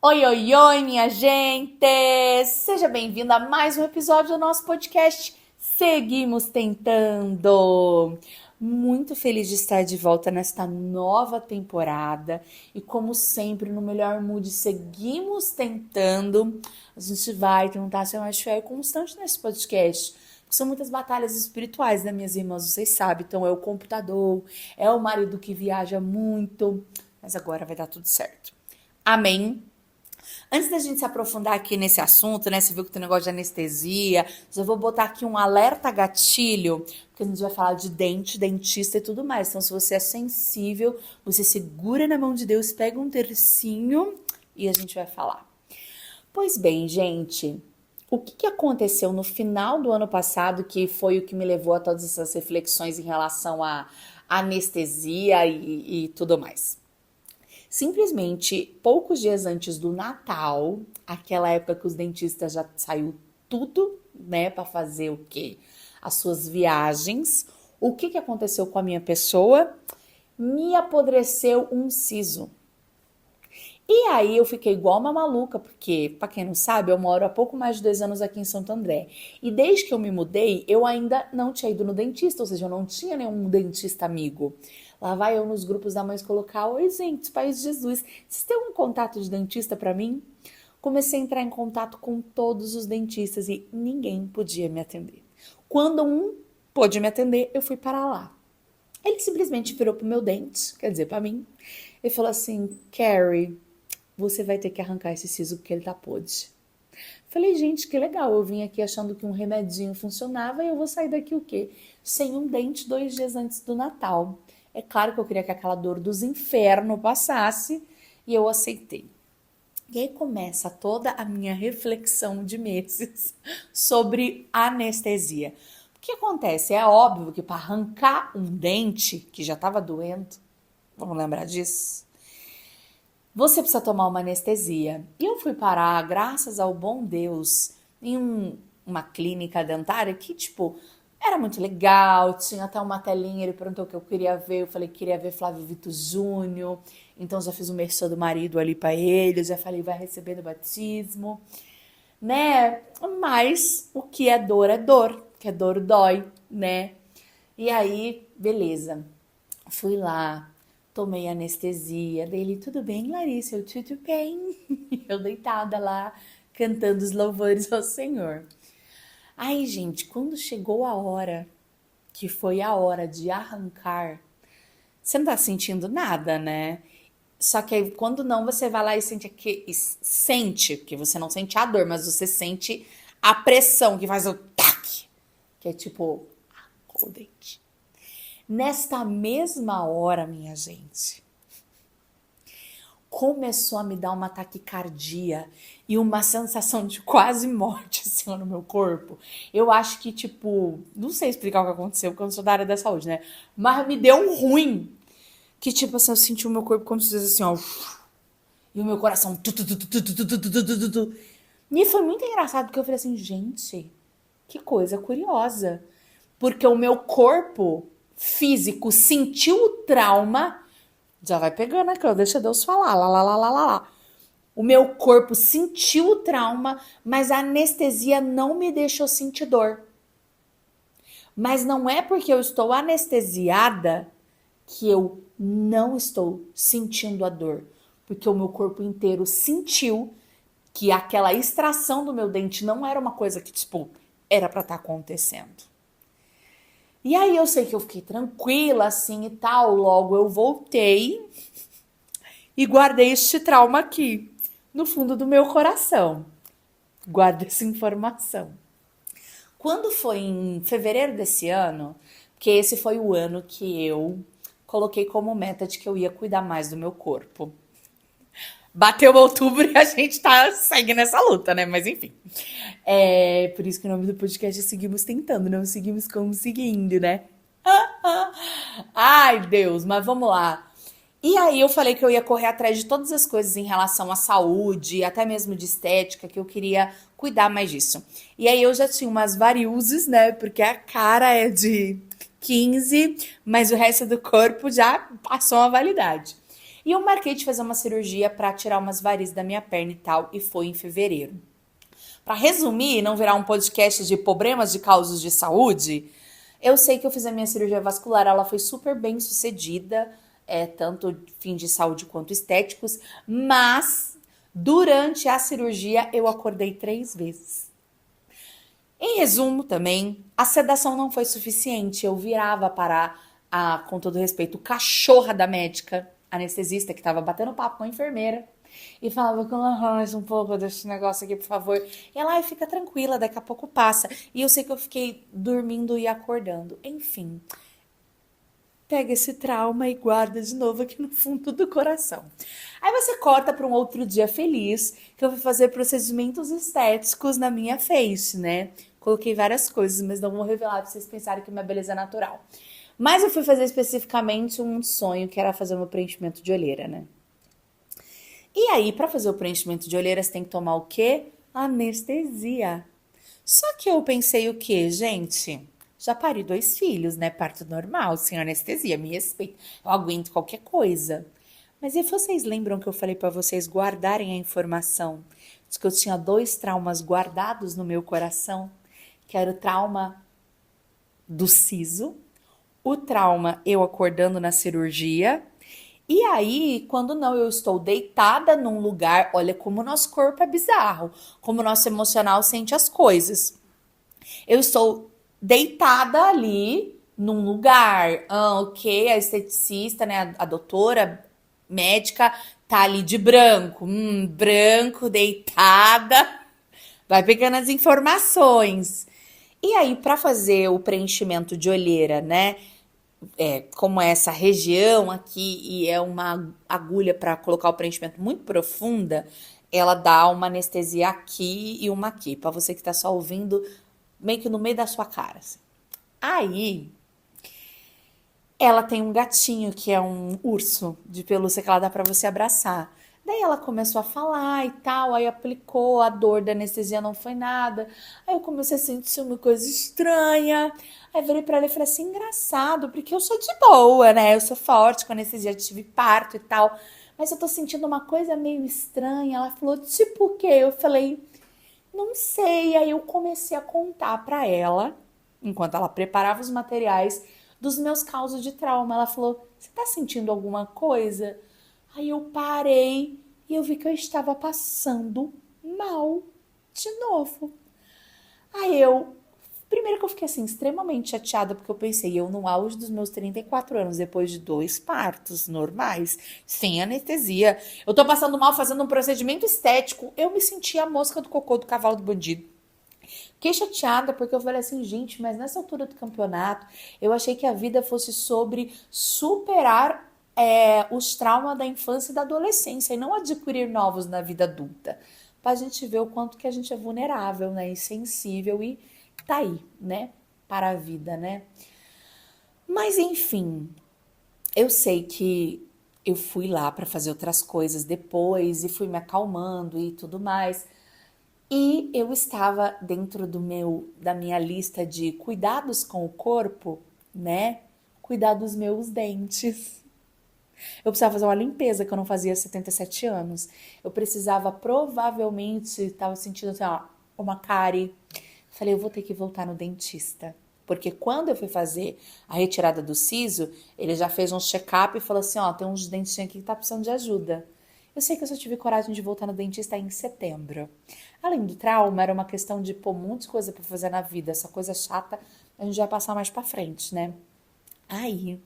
Oi, oi, oi, minha gente! Seja bem-vindo a mais um episódio do nosso podcast Seguimos Tentando. Muito feliz de estar de volta nesta nova temporada e, como sempre, no melhor mood, seguimos tentando. A gente vai tentar ser mais fiel e constante nesse podcast. São muitas batalhas espirituais, né, minhas irmãs? Vocês sabem. Então, é o computador, é o marido que viaja muito, mas agora vai dar tudo certo. Amém? Antes da gente se aprofundar aqui nesse assunto, né? Você viu que tem negócio de anestesia. Já vou botar aqui um alerta gatilho, porque a gente vai falar de dente, dentista e tudo mais. Então, se você é sensível, você segura na mão de Deus, pega um tercinho e a gente vai falar. Pois bem, gente, o que aconteceu no final do ano passado que foi o que me levou a todas essas reflexões em relação à anestesia e tudo mais? Simplesmente, poucos dias antes do Natal, aquela época que os dentistas já saiu tudo, né, para fazer o quê? As suas viagens. O que aconteceu com a minha pessoa? Me apodreceu um siso. E aí eu fiquei igual uma maluca, porque, pra quem não sabe, eu moro há pouco mais de 2 anos aqui em Santo André. E desde que eu me mudei, eu ainda não tinha ido no dentista, ou seja, eu não tinha nenhum dentista amigo. Lá vai eu nos grupos da Mães colocar: oi, gente, Pai de Jesus, vocês têm um contato de dentista pra mim? Comecei a entrar em contato com todos os dentistas e ninguém podia me atender. Quando um pôde me atender, eu fui para lá. Ele simplesmente virou pro meu dente, quer dizer, pra mim, e falou assim: Carrie, você vai ter que arrancar esse siso porque ele tá podre. Falei, gente, que legal, eu vim aqui achando que um remedinho funcionava e eu vou sair daqui o quê? Sem um dente 2 dias antes do Natal. É claro que eu queria que aquela dor dos infernos passasse e eu aceitei. E aí começa toda a minha reflexão de meses sobre anestesia. O que acontece? É óbvio que para arrancar um dente que já estava doendo, vamos lembrar disso? Você precisa tomar uma anestesia. E eu fui parar, graças ao bom Deus, em uma clínica dentária que, tipo, era muito legal, tinha até uma telinha, ele perguntou o que eu queria ver, eu falei que queria ver Flávio Vito Júnior, então já fiz o merchan do marido ali pra ele, já falei, vai receber no batismo, né? Mas o que é dor, que é dor dói, né? E aí, beleza. Fui lá, tomei anestesia dele, tudo bem, Larissa? Eu tudo bem. Eu deitada lá, cantando os louvores ao Senhor. Aí, gente, quando chegou a hora, que foi a hora de arrancar, você não tá sentindo nada, né? Só que aí, quando não, você vai lá e sente que sente, porque você não sente a dor, mas você sente a pressão que faz o tac, que é tipo, o dente. Nesta mesma hora, minha gente, começou a me dar uma taquicardia e uma sensação de quase morte assim no meu corpo. Eu acho que, tipo, não sei explicar o que aconteceu, porque eu não sou da área da saúde, né? Mas me deu um ruim. Que, tipo assim, eu senti o meu corpo como se fosse assim, ó. E o meu coração. E foi muito engraçado, porque eu falei assim, gente, que coisa curiosa. Porque o meu corpo físico sentiu o trauma. Já vai pegando aqui, ó, deixa Deus falar, lá, lá, lá, lá, lá, lá. O meu corpo sentiu o trauma, mas a anestesia não me deixou sentir dor. Mas não é porque eu estou anestesiada que eu não estou sentindo a dor. Porque o meu corpo inteiro sentiu que aquela extração do meu dente não era uma coisa que, tipo, era pra estar acontecendo. E aí eu sei que eu fiquei tranquila, assim, e tal. Logo eu voltei e guardei este trauma aqui, no fundo do meu coração. Guarda essa informação. Quando foi em fevereiro desse ano, porque esse foi o ano que eu coloquei como meta de que eu ia cuidar mais do meu corpo. Bateu outubro e a gente segue nessa luta, né? Mas enfim. É por isso que o nome do podcast é Seguimos Tentando, não seguimos conseguindo, né? Ai, Deus, mas vamos lá. E aí eu falei que eu ia correr atrás de todas as coisas em relação à saúde, até mesmo de estética, que eu queria cuidar mais disso. E aí eu já tinha umas variuzes, né? Porque a cara é de 15, mas o resto do corpo já passou a validade. E eu marquei de fazer uma cirurgia para tirar umas varizes da minha perna e tal, e foi em fevereiro. Para resumir, não virar um podcast de problemas de causas de saúde, eu sei que eu fiz a minha cirurgia vascular, ela foi super bem sucedida, tanto fim de saúde quanto estéticos, mas durante a cirurgia eu acordei 3 vezes. Em resumo, também, a sedação não foi suficiente. Eu virava para com todo respeito, cachorra da médica, anestesista, que estava batendo papo com a enfermeira, e falava com ela, mais um pouco desse negócio aqui, por favor. E ela, fica tranquila, daqui a pouco passa. E eu sei que eu fiquei dormindo e acordando. Enfim, pega esse trauma e guarda de novo aqui no fundo do coração. Aí você corta para um outro dia feliz, que eu fui fazer procedimentos estéticos na minha face, né? Coloquei várias coisas, mas não vou revelar para vocês pensarem que minha beleza é natural. Mas eu fui fazer especificamente um sonho, que era fazer meu preenchimento de olheira, né? E aí, para fazer o preenchimento de olheira, você tem que tomar o quê? Anestesia. Só que eu pensei o quê, gente? Já pari 2 filhos, né? Parto normal, sem anestesia, me respeito. Eu aguento qualquer coisa. Mas e vocês lembram que eu falei para vocês guardarem a informação de que eu tinha 2 traumas guardados no meu coração? Que era o trauma do siso, o trauma eu acordando na cirurgia. E aí, quando não, eu estou deitada num lugar, olha como o nosso corpo é bizarro, como o nosso emocional sente as coisas. Eu estou deitada ali num lugar, ok, a esteticista, né, a doutora médica tá ali de branco, branco, deitada, vai pegando as informações. E aí, para fazer o preenchimento de olheira, né, como essa região aqui e é uma agulha para colocar o preenchimento muito profunda, ela dá uma anestesia aqui e uma aqui, para você que tá só ouvindo, meio que no meio da sua cara. Assim. Aí, ela tem um gatinho que é um urso de pelúcia que ela dá para você abraçar. Daí ela começou a falar e tal, aí aplicou, a dor da anestesia não foi nada. Aí eu comecei a sentir uma coisa estranha. Aí virei pra ela e falei assim, engraçado, porque eu sou de boa, né? Eu sou forte com anestesia, tive parto e tal. Mas eu tô sentindo uma coisa meio estranha. Ela falou, tipo o quê? Eu falei, não sei. Aí eu comecei a contar pra ela, enquanto ela preparava os materiais, dos meus causos de trauma. Ela falou, você tá sentindo alguma coisa? Aí eu parei e eu vi que eu estava passando mal de novo. Aí eu, primeiro que eu fiquei assim, extremamente chateada, porque eu pensei, eu no auge dos meus 34 anos, depois de 2 partos normais, sem anestesia, eu tô passando mal fazendo um procedimento estético, eu me senti a mosca do cocô do cavalo do bandido. Fiquei chateada porque eu falei assim, gente, mas nessa altura do campeonato, eu achei que a vida fosse sobre superar os traumas da infância e da adolescência e não adquirir novos na vida adulta. Pra gente ver o quanto que a gente é vulnerável, né? E sensível e tá aí, né? Para a vida, né? Mas enfim, eu sei que eu fui lá para fazer outras coisas depois e fui me acalmando e tudo mais. E eu estava dentro da minha lista de cuidados com o corpo, né? Cuidar dos meus dentes. Eu precisava fazer uma limpeza que eu não fazia há 77 anos. Eu precisava, provavelmente, estava sentindo assim, ó, uma cárie. Falei, eu vou ter que voltar no dentista. Porque quando eu fui fazer a retirada do siso, ele já fez um check-up e falou assim, ó, tem uns dentinhos aqui que tá precisando de ajuda. Eu sei que eu só tive coragem de voltar no dentista em setembro. Além do trauma, era uma questão de pôr um monte de coisa pra fazer na vida. Essa coisa chata, a gente vai passar mais pra frente, né? Aí,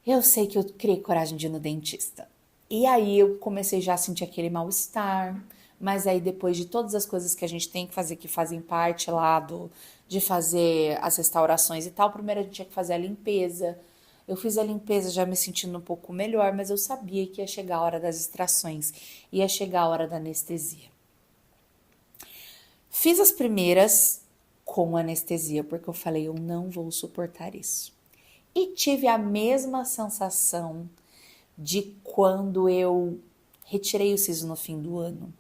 eu sei que eu criei coragem de ir no dentista. E aí eu comecei já a sentir aquele mal-estar. Mas aí depois de todas as coisas que a gente tem que fazer, que fazem parte lá de fazer as restaurações e tal, primeiro a gente tinha que fazer a limpeza. Eu fiz a limpeza já me sentindo um pouco melhor, mas eu sabia que ia chegar a hora das extrações, ia chegar a hora da anestesia. Fiz as primeiras com anestesia, porque eu falei, eu não vou suportar isso. E tive a mesma sensação de quando eu retirei o siso no fim do ano,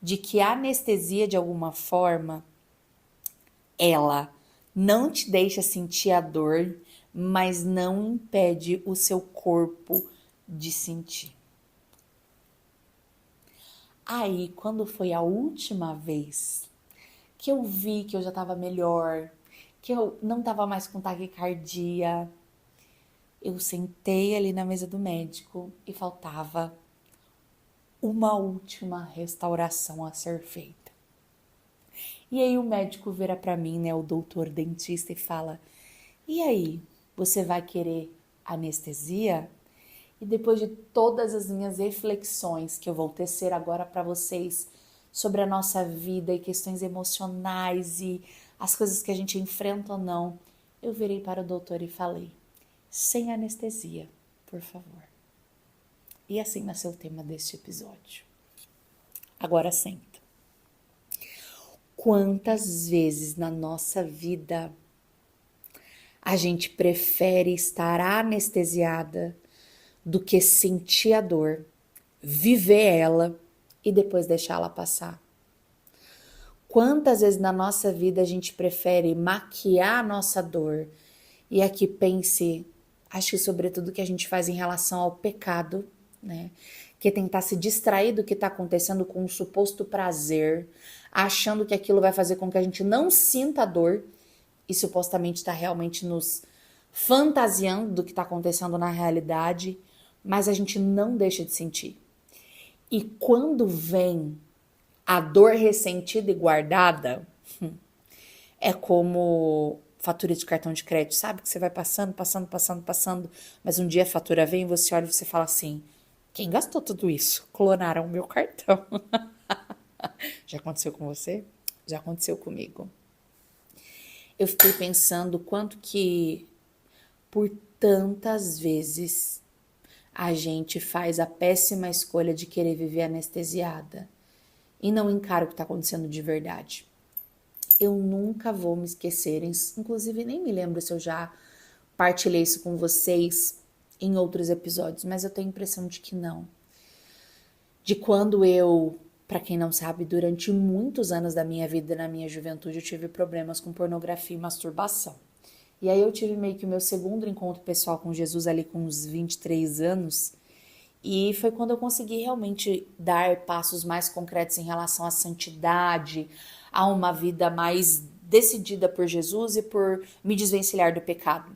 de que a anestesia, de alguma forma, ela não te deixa sentir a dor, mas não impede o seu corpo de sentir. Aí, quando foi a última vez que eu vi que eu já estava melhor, que eu não estava mais com taquicardia, eu sentei ali na mesa do médico e faltava uma última restauração a ser feita. E aí o médico vira para mim, né, o doutor dentista, e fala: "E aí, você vai querer anestesia?" E depois de todas as minhas reflexões que eu vou tecer agora para vocês sobre a nossa vida e questões emocionais e as coisas que a gente enfrenta ou não, eu virei para o doutor e falei: "Sem anestesia, por favor." E assim nasceu o tema deste episódio. Agora senta. Quantas vezes na nossa vida a gente prefere estar anestesiada do que sentir a dor, viver ela e depois deixá-la passar? Quantas vezes na nossa vida a gente prefere maquiar a nossa dor? E aqui pense, acho que sobretudo que a gente faz em relação ao pecado, né? Que é tentar se distrair do que está acontecendo com um suposto prazer, achando que aquilo vai fazer com que a gente não sinta dor e supostamente está realmente nos fantasiando do que está acontecendo na realidade, mas a gente não deixa de sentir. E quando vem a dor ressentida e guardada, é como fatura de cartão de crédito, sabe? Que você vai passando, mas um dia a fatura vem e você olha e você fala assim: quem gastou tudo isso? Clonaram o meu cartão. Já aconteceu com você? Já aconteceu comigo. Eu fiquei pensando quanto que, por tantas vezes, a gente faz a péssima escolha de querer viver anestesiada e não encara o que está acontecendo de verdade. Eu nunca vou me esquecer, inclusive nem me lembro se eu já partilhei isso com vocês em outros episódios, mas eu tenho a impressão de que não. De quando eu, para quem não sabe, durante muitos anos da minha vida, na minha juventude, eu tive problemas com pornografia e masturbação. E aí eu tive meio que o meu segundo encontro pessoal com Jesus ali com uns 23 anos, e foi quando eu consegui realmente dar passos mais concretos em relação à santidade, a uma vida mais decidida por Jesus e por me desvencilhar do pecado.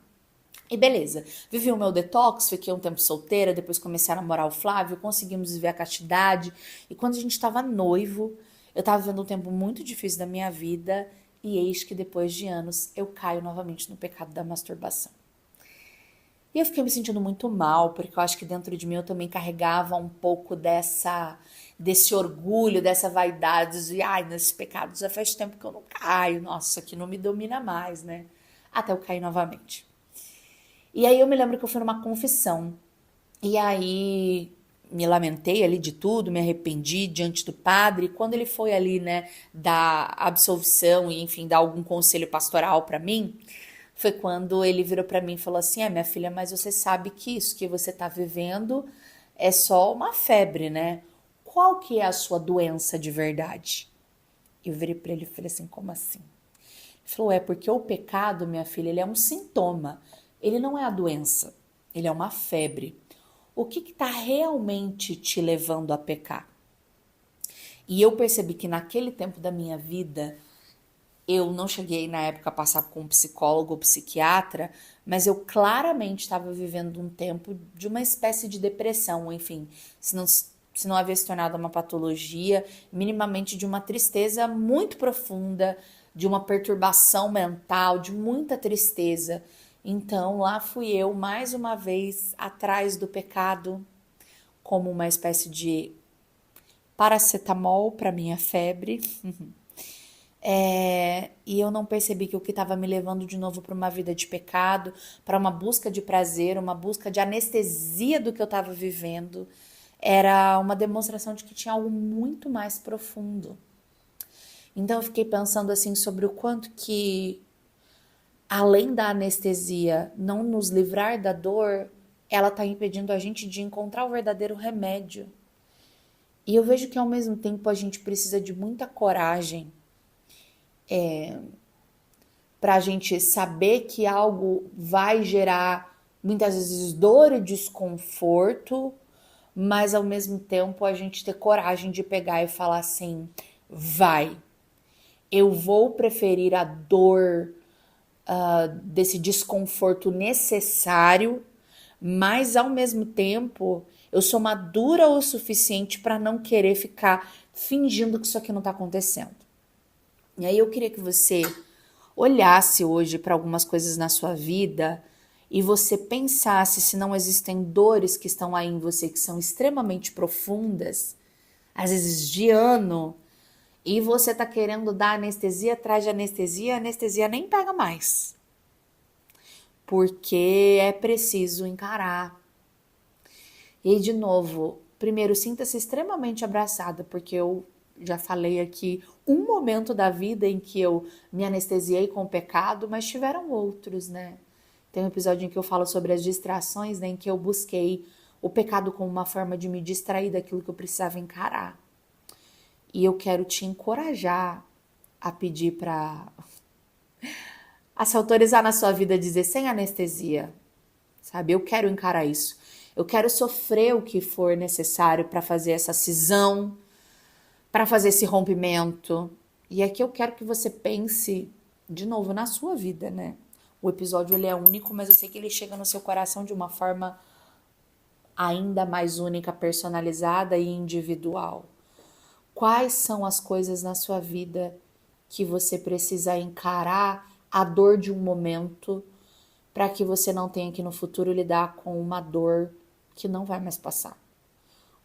E beleza, vivi o meu detox, fiquei um tempo solteira, depois comecei a namorar o Flávio, conseguimos viver a castidade. E quando a gente estava noivo, eu estava vivendo um tempo muito difícil da minha vida e eis que depois de anos eu caio novamente no pecado da masturbação. E eu fiquei me sentindo muito mal, porque eu acho que dentro de mim eu também carregava um pouco desse orgulho, dessa vaidade, de nesses pecados já faz tempo que eu não caio, nossa, que não me domina mais, né? Até eu cair novamente. E aí eu me lembro que eu fui numa confissão, e aí me lamentei ali de tudo, me arrependi diante do padre, e quando ele foi ali, né, dar absolvição e enfim, dar algum conselho pastoral pra mim, foi quando ele virou pra mim e falou assim: minha filha, mas você sabe que isso que você tá vivendo é só uma febre, né? Qual que é a sua doença de verdade? Eu virei pra ele e falei assim: como assim? Ele falou: porque o pecado, minha filha, ele é um sintoma, ele não é a doença, ele é uma febre. O que está realmente te levando a pecar? E eu percebi que naquele tempo da minha vida, eu não cheguei na época a passar com um psicólogo ou psiquiatra, mas eu claramente estava vivendo um tempo de uma espécie de depressão, enfim, se não havia se tornado uma patologia, minimamente de uma tristeza muito profunda, de uma perturbação mental, de muita tristeza. Então lá fui eu mais uma vez atrás do pecado, como uma espécie de paracetamol para minha febre. E eu não percebi que o que estava me levando de novo para uma vida de pecado, para uma busca de prazer, uma busca de anestesia do que eu estava vivendo, era uma demonstração de que tinha algo muito mais profundo. Então eu fiquei pensando assim sobre o quanto que, além da anestesia não nos livrar da dor, ela está impedindo a gente de encontrar o verdadeiro remédio. E eu vejo que ao mesmo tempo a gente precisa de muita coragem para a gente saber que algo vai gerar muitas vezes dor e desconforto, mas ao mesmo tempo a gente ter coragem de pegar e falar assim, vai, eu vou preferir a dor desse desconforto necessário, mas ao mesmo tempo eu sou madura o suficiente para não querer ficar fingindo que isso aqui não está acontecendo. E aí eu queria que você olhasse hoje para algumas coisas na sua vida e você pensasse se não existem dores que estão aí em você que são extremamente profundas, às vezes de ano, e você tá querendo dar anestesia atrás de anestesia, a anestesia nem pega mais. Porque é preciso encarar. E aí, de novo, primeiro, sinta-se extremamente abraçada, porque eu já falei aqui um momento da vida em que eu me anestesiei com o pecado, mas tiveram outros, né? Tem um episódio em que eu falo sobre as distrações, né, em que eu busquei o pecado como uma forma de me distrair daquilo que eu precisava encarar. E eu quero te encorajar a pedir para a se autorizar na sua vida a dizer sem anestesia, sabe? Eu quero encarar isso. Eu quero sofrer o que for necessário para fazer essa cisão, para fazer esse rompimento. E aqui eu quero que você pense de novo na sua vida, né? O episódio ele é único, mas eu sei que ele chega no seu coração de uma forma ainda mais única, personalizada e individual. Quais são as coisas na sua vida que você precisa encarar a dor de um momento para que você não tenha que no futuro lidar com uma dor que não vai mais passar?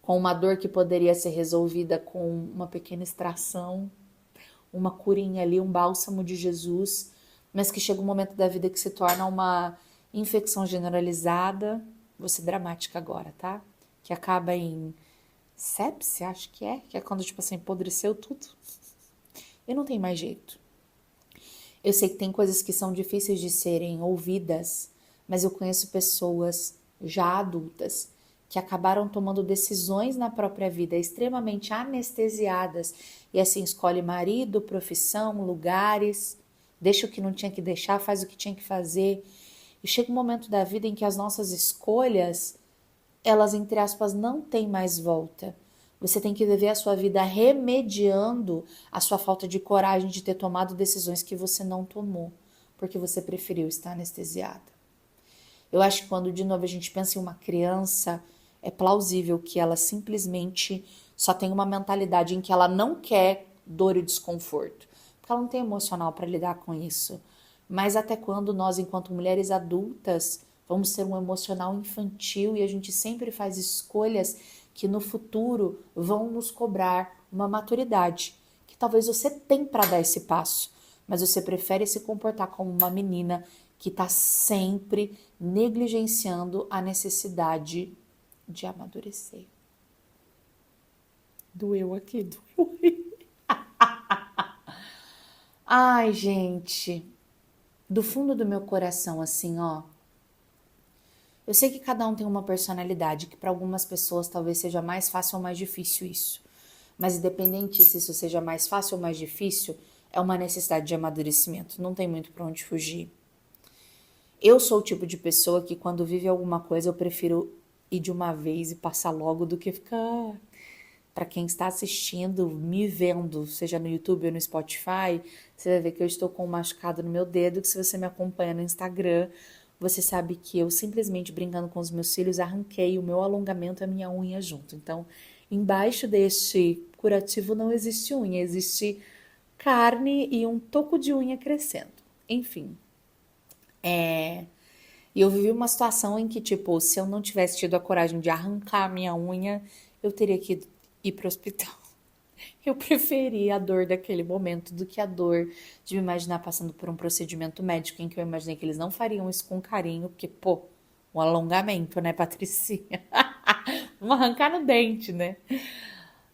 Com uma dor que poderia ser resolvida com uma pequena extração, uma curinha ali, um bálsamo de Jesus, mas que chega um momento da vida que se torna uma infecção generalizada. Vou ser dramática agora, tá? Que acaba em sepse, acho que é quando, tipo assim, apodreceu tudo. E não tem mais jeito. Eu sei que tem coisas que são difíceis de serem ouvidas, mas eu conheço pessoas já adultas que acabaram tomando decisões na própria vida extremamente anestesiadas e assim escolhe marido, profissão, lugares, deixa o que não tinha que deixar, faz o que tinha que fazer. E chega um momento da vida em que as nossas escolhas, elas, entre aspas, não têm mais volta. Você tem que viver a sua vida remediando a sua falta de coragem de ter tomado decisões que você não tomou, porque você preferiu estar anestesiada. Eu acho que quando, de novo, a gente pensa em uma criança, é plausível que ela simplesmente só tem uma mentalidade em que ela não quer dor e desconforto, porque ela não tem emocional para lidar com isso. Mas até quando nós, enquanto mulheres adultas, vamos ter um emocional infantil e a gente sempre faz escolhas que no futuro vão nos cobrar uma maturidade, que talvez você tenha para dar esse passo, mas você prefere se comportar como uma menina que está sempre negligenciando a necessidade de amadurecer. Doeu aqui, doeu aí. Ai, gente, do fundo do meu coração, assim, ó, eu sei que cada um tem uma personalidade, que para algumas pessoas talvez seja mais fácil ou mais difícil isso. Mas independente se isso seja mais fácil ou mais difícil, é uma necessidade de amadurecimento. Não tem muito para onde fugir. Eu sou o tipo de pessoa que quando vive alguma coisa eu prefiro ir de uma vez e passar logo do que ficar... Para quem está assistindo, me vendo, seja no YouTube ou no Spotify, você vai ver que eu estou com um machucado no meu dedo, que se você me acompanha no Instagram, você sabe que eu simplesmente brincando com os meus filhos arranquei o meu alongamento e a minha unha junto. Então, embaixo deste curativo não existe unha, existe carne e um toco de unha crescendo. Enfim, e eu vivi uma situação em que, tipo, se eu não tivesse tido a coragem de arrancar a minha unha, eu teria que ir pro hospital. Eu preferi a dor daquele momento do que a dor de me imaginar passando por um procedimento médico em que eu imaginei que eles não fariam isso com carinho, porque, pô, um alongamento, né, Patricinha? Vamos arrancar no dente, né?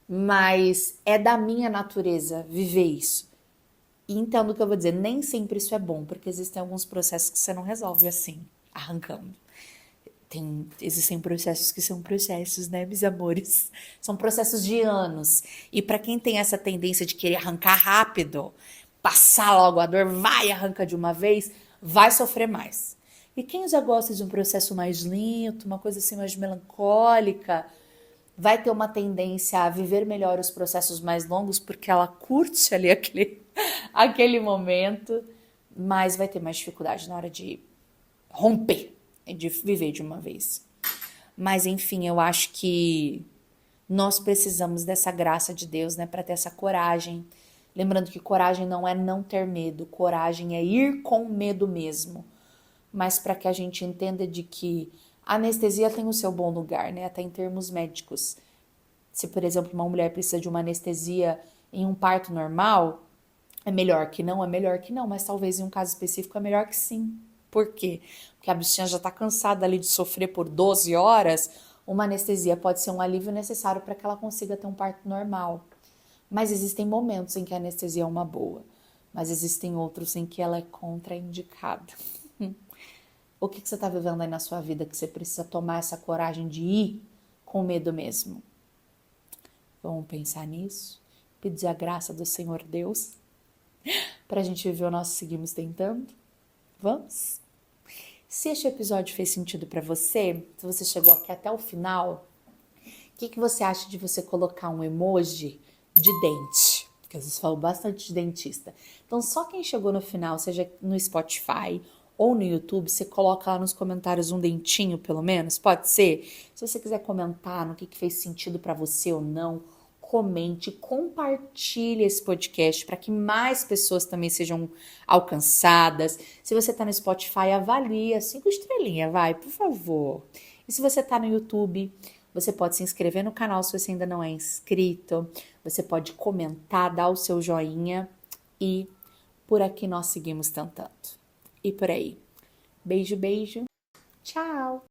Mas é da minha natureza viver isso. E entendo o que eu vou dizer, nem sempre isso é bom, porque existem alguns processos que você não resolve assim, arrancando. Existem processos que são processos, né, meus amores? São processos de anos. E para quem tem essa tendência de querer arrancar rápido, passar logo a dor, vai arranca de uma vez, vai sofrer mais. E quem já gosta de um processo mais lento, uma coisa assim mais melancólica, vai ter uma tendência a viver melhor os processos mais longos, porque ela curte ali aquele momento, mas vai ter mais dificuldade na hora de romper, de viver de uma vez. Mas enfim, eu acho que nós precisamos dessa graça de Deus, né, para ter essa coragem. Lembrando que coragem não é não ter medo, coragem é ir com medo mesmo. Mas para que a gente entenda de que a anestesia tem o seu bom lugar, né, até em termos médicos. Se, por exemplo, uma mulher precisa de uma anestesia em um parto normal, é melhor que não, mas talvez em um caso específico é melhor que sim. Por quê? Porque a bichinha já está cansada ali de sofrer por 12 horas, uma anestesia pode ser um alívio necessário para que ela consiga ter um parto normal. Mas existem momentos em que a anestesia é uma boa, mas existem outros em que ela é contraindicada. O que você está vivendo aí na sua vida que você precisa tomar essa coragem de ir com medo mesmo? Vamos pensar nisso, pedir a graça do Senhor Deus para a gente viver o nosso Seguimos Tentando? Vamos? Se este episódio fez sentido para você, se você chegou aqui até o final, o que você acha de você colocar um emoji de dente? Porque às vezes falo bastante de dentista. Então, só quem chegou no final, seja no Spotify ou no YouTube, você coloca lá nos comentários um dentinho, pelo menos, pode ser? Se você quiser comentar no que fez sentido para você ou não, comente, compartilhe esse podcast para que mais pessoas também sejam alcançadas. Se você está no Spotify, avalia 5 estrelinhas, vai, por favor. E se você está no YouTube, você pode se inscrever no canal se você ainda não é inscrito. Você pode comentar, dar o seu joinha e por aqui nós seguimos tentando. E por aí. Beijo, beijo. Tchau!